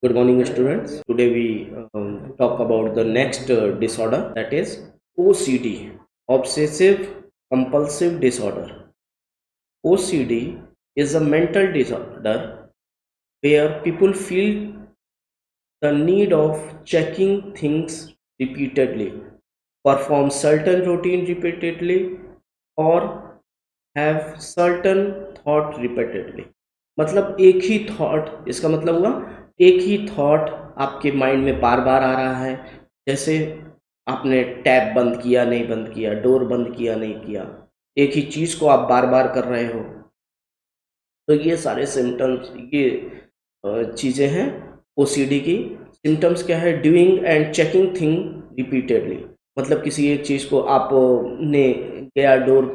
Good morning, students. Today we talk about the next disorder, that is OCD, obsessive compulsive disorder. OCD is a mental disorder where people feel the need of checking things repeatedly, perform certain routine repeatedly, or have certain thought repeatedly. मतलब एक ही thought, इसका मतलब हुआ एक ही thought आपके mind में बार बार आ रहा है। जैसे आपने टैप बंद किया नहीं बंद किया, डोर बंद किया नहीं किया, एक ही चीज़ को आप बार बार कर रहे हो। तो ये सारे सिम्टम्स, ये चीज़ें हैं ओसीडी की। सिम्टम्स क्या है? Doing and checking thing repeatedly, मतलब किसी एक चीज़ को आपने गया डोर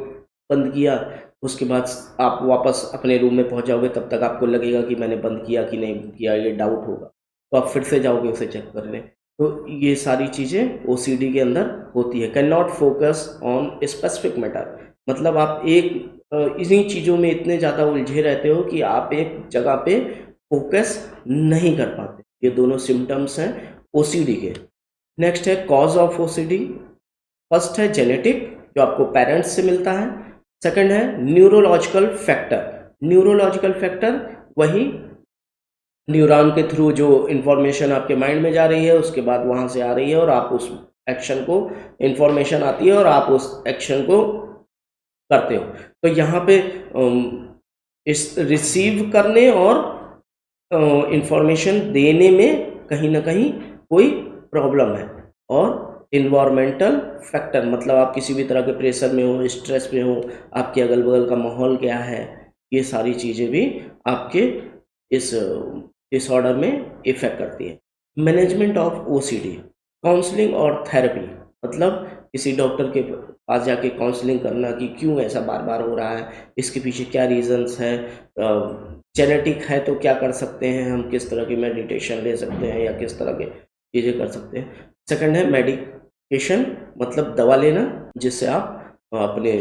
बंद किया, उसके बाद आप वापस अपने रूम में पहुंच जाओगे, तब तक आपको लगेगा कि मैंने बंद किया कि नहीं किया, ये डाउट होगा, तो आप फिर से जाओगे उसे चेक करने। तो ये सारी चीज़ें ओसीडी के अंदर होती है। Can not focus on specific matter, मतलब आप एक इन्हीं चीज़ों में इतने ज़्यादा उलझे रहते हो कि आप एक जगह पे फोकस नहीं कर पाते। ये दोनों सिम्टम्स हैं ओसीडी के। नेक्स्ट है कॉज ऑफ ओसीडी। फर्स्ट है जेनेटिक, जो आपको पेरेंट्स से मिलता है। सेकंड है न्यूरोलॉजिकल फैक्टर। न्यूरोलॉजिकल फैक्टर वही न्यूरॉन के थ्रू जो इंफॉर्मेशन आपके माइंड में जा रही है, उसके बाद वहाँ से आ रही है और आप उस एक्शन को, इंफॉर्मेशन आती है और आप उस एक्शन को करते हो। तो यहाँ पे इस रिसीव करने और इंफॉर्मेशन देने में कहीं ना कहीं कोई प्रॉब्लम है। और इन्वायरमेंटल फैक्टर, मतलब आप किसी भी तरह के प्रेशर में हो, स्ट्रेस में हो, आपके अगल बगल का माहौल क्या है, ये सारी चीज़ें भी आपके इस डिसऑर्डर में इफेक्ट करती है। मैनेजमेंट ऑफ ओसीडी, काउंसलिंग और थेरेपी, मतलब किसी डॉक्टर के पास जाके काउंसलिंग करना कि क्यों ऐसा बार बार हो रहा है, इसके पीछे क्या रीजंस है, जेनेटिक है तो क्या कर सकते हैं हम, किस तरह की मेडिटेशन ले सकते हैं या किस तरह के चीज़ें कर सकते हैं। सेकंड है मेडिकेशन, मतलब दवा लेना जिससे आप अपने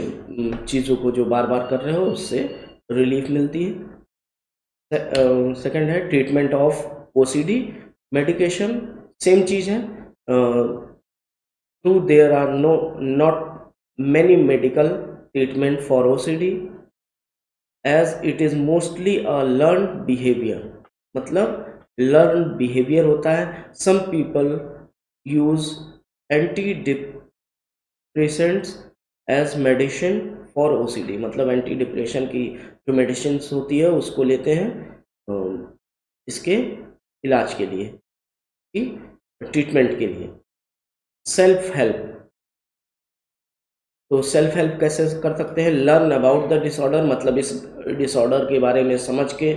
चीज़ों को जो बार बार कर रहे हो उससे रिलीफ मिलती है। सेकंड है treatment of OCD. Medication same चीज़ है। Two there are not many medical treatment for OCD as it is mostly a learned behavior, मतलब learned behavior होता है। some people use antidepressants as medicine for OCD, मतलब anti depression की जो medicine होती है उसको लेते हैं इसके इलाज के लिए, कि ट्रीटमेंट के लिए। सेल्फ हेल्प, तो सेल्फ हेल्प कैसे कर सकते हैं? लर्न अबाउट द डिसऑर्डर, मतलब इस डिसऑर्डर के बारे में समझ के।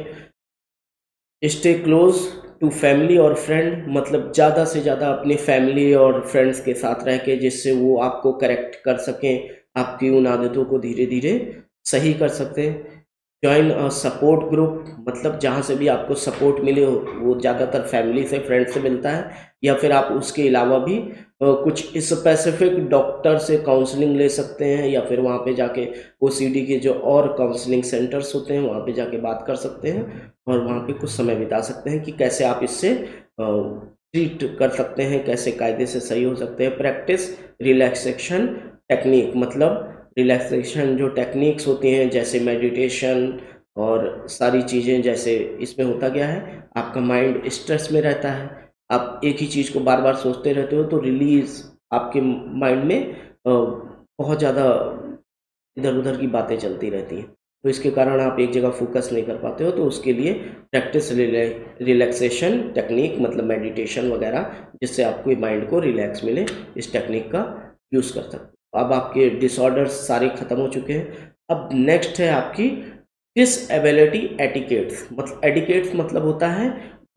स्टे क्लोज टू फैमिली और फ्रेंड, मतलब ज़्यादा से ज़्यादा अपनी फैमिली और फ्रेंड्स के साथ रह के, जिससे वो आपको करेक्ट कर सकें, आपकी उन आदतों को धीरे धीरे सही कर सकते हैं। जॉइन अ सपोर्ट ग्रुप, मतलब जहाँ से भी आपको सपोर्ट मिले हो, वो ज़्यादातर फैमिली से, फ्रेंड से मिलता है, या फिर आप उसके अलावा भी कुछ स्पेसिफिक डॉक्टर से काउंसलिंग ले सकते हैं, या फिर वहाँ पे जाके ओसीडी के जो और काउंसलिंग सेंटर्स होते हैं वहाँ पे जाके बात कर सकते हैं और वहाँ पे कुछ समय बिता सकते हैं कि कैसे आप इससे ट्रीट कर सकते हैं, कैसे कायदे से सही हो सकते हैं। प्रैक्टिस रिलैक्सेशन टेक्निक, मतलब रिलैक्सेशन जो टेक्निक्स होती हैं जैसे मेडिटेशन और सारी चीज़ें, जैसे इसमें होता क्या है, आपका माइंड स्ट्रेस में रहता है, आप एक ही चीज़ को बार बार सोचते रहते हो, तो रिलीज आपके माइंड में बहुत ज़्यादा इधर उधर की बातें चलती रहती हैं, तो इसके कारण आप एक जगह फोकस नहीं कर पाते हो। तो उसके लिए प्रैक्टिस रिलैक्सेशन टेक्निक, मतलब मेडिटेशन वगैरह, जिससे आपको माइंड को रिलैक्स मिले, इस टेक्निक का यूज़ कर सकते हो। अब आपके डिसऑर्डर्स सारे ख़त्म हो चुके हैं। अब नेक्स्ट है आपकी डिसएबिलिटी एटिकेट्स, मतलब एटिकेट्स मतलब होता है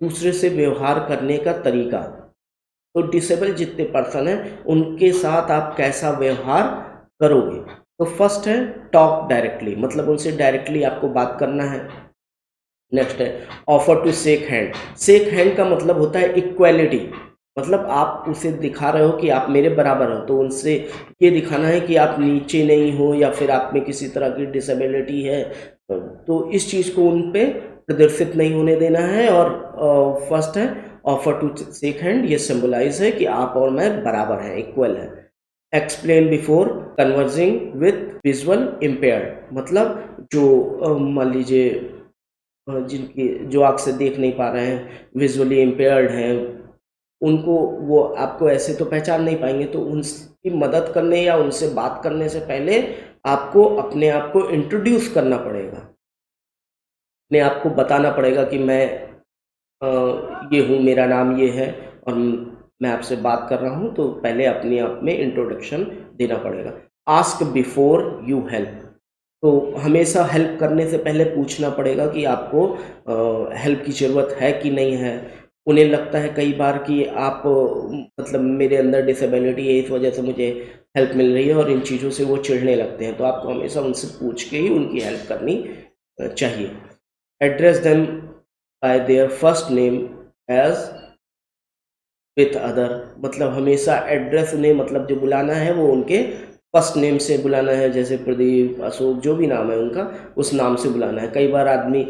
दूसरे से व्यवहार करने का तरीका। तो डिसेबल जितने पर्सन हैं उनके साथ आप कैसा व्यवहार करोगे। तो फर्स्ट है टॉक डायरेक्टली, मतलब उनसे डायरेक्टली आपको बात करना है। नेक्स्ट है offer to shake hand. Shake hand का मतलब होता है इक्वालिटी, मतलब आप उसे दिखा रहे हो कि आप मेरे बराबर हो, तो उनसे ये दिखाना है कि आप नीचे नहीं हो या फिर आप में किसी तरह की डिसेबिलिटी है। तो इस चीज़ को उन पे प्रदर्शित नहीं होने देना है। और फर्स्ट है ऑफर टू शेक हैंड, ये सिंबलाइज है कि आप और मैं बराबर हैं, इक्वल है। Explain before converging with visual impaired, मतलब जो मान लीजिए जिनकी जो आँख से देख नहीं पा रहे हैं, विजुअली इम्पेयर्ड हैं, उनको वो आपको ऐसे तो पहचान नहीं पाएंगे, तो उनकी मदद करने या उनसे बात करने से पहले आपको अपने आप को इंट्रोड्यूस करना पड़ेगा, अपने आप को बताना पड़ेगा कि मैं ये हूँ, मेरा नाम ये है और मैं आपसे बात कर रहा हूँ। तो पहले अपने आप में इंट्रोडक्शन देना पड़ेगा। आस्क बिफोर यू हेल्प, तो हमेशा हेल्प करने से पहले पूछना पड़ेगा कि आपको हेल्प की ज़रूरत है कि नहीं है। उन्हें लगता है कई बार कि आप मतलब मेरे अंदर डिसेबिलिटी है, इस वजह से मुझे हेल्प मिल रही है, और इन चीज़ों से वो चिढ़ने लगते हैं। तो आपको हमेशा उनसे पूछ के ही उनकी हेल्प करनी चाहिए। Address them by their first name as with other, मतलब हमेशा एड्रेस उन्हें, मतलब जो बुलाना है वो उनके फर्स्ट नेम से बुलाना है। जैसे प्रदीप, अशोक, जो भी नाम है उनका, उस नाम से बुलाना है। कई बार आदमी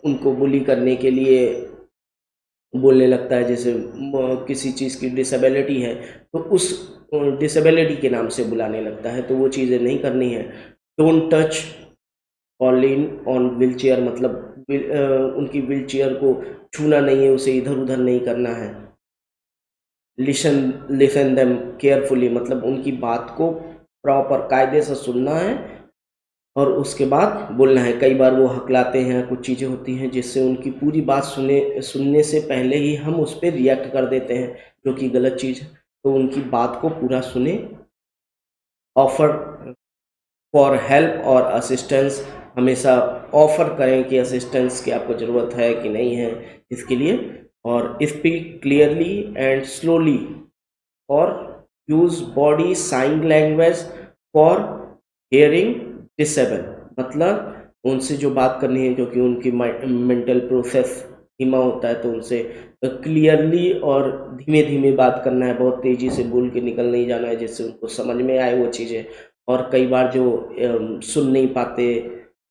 उनको बुली करने के लिए बोलने लगता है, जैसे किसी चीज़ की डिसेबिलिटी है तो उस डिसेबिलिटी के नाम से बुलाने लगता है, तो वो चीज़ें नहीं करनी है। डोंट टच और लीन ऑन व्हील चेयर, मतलब उनकी व्हील चेयर को छूना नहीं है, उसे इधर उधर नहीं करना है। लिसन लिसन देम केयरफुली, मतलब उनकी बात को प्रॉपर कायदे से सुनना है और उसके बाद बोलना है। कई बार वो हकलाते हैं, कुछ चीज़ें होती हैं जिससे उनकी पूरी बात सुनने से पहले ही हम उस पर रिएक्ट कर देते हैं, जो कि गलत चीज़ है। तो उनकी बात को पूरा सुने। ऑफर फॉर हेल्प और असिस्टेंस, हमेशा ऑफर करें कि असिस्टेंस की आपको ज़रूरत है कि नहीं है इसके लिए। और स्पीक क्लियरली एंड स्लोली और use body sign language for hearing disable, मतलब उनसे जो बात करनी है, क्योंकि उनकी मेंटल प्रोसेस धीमा होता है, तो उनसे क्लियरली और धीमे धीमे बात करना है, बहुत तेज़ी से बोल के निकल नहीं जाना है जिससे उनको समझ में आए वो चीज़ें। और कई बार जो सुन नहीं पाते,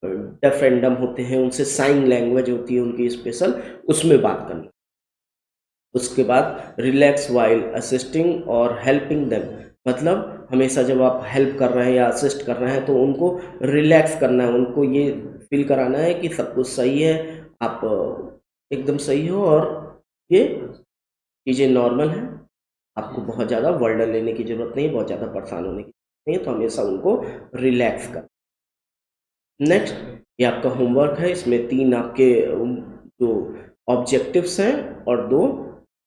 डेफ एंड डम होते हैं, उनसे साइन लैंग्वेज होती है उनकी स्पेशल, उसमें बात करना। उसके बाद रिलैक्स वाइल असिस्टिंग और हेल्पिंग देम, मतलब हमेशा जब आप हेल्प कर रहे हैं या असिस्ट कर रहे हैं तो उनको रिलैक्स करना है, उनको ये फील कराना है कि सब कुछ सही है, आप एकदम सही हो और ये चीज़ें नॉर्मल हैं, आपको बहुत ज़्यादा वर्डन लेने की ज़रूरत नहीं है, बहुत ज़्यादा परेशान होने की नहीं है। तो हमेशा उनको रिलैक्स कर। नेक्स्ट, ये आपका होमवर्क है, इसमें 3 आपके जो ऑब्जेक्टिव्स हैं और 2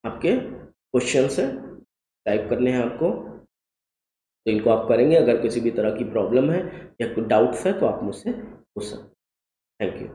आपके क्वेश्चंस हैं, टाइप करने हैं आपको। तो इनको आप करेंगे। अगर किसी भी तरह की प्रॉब्लम है या कोई डाउट्स है तो आप मुझसे पूछ सकते हैं। Thank you.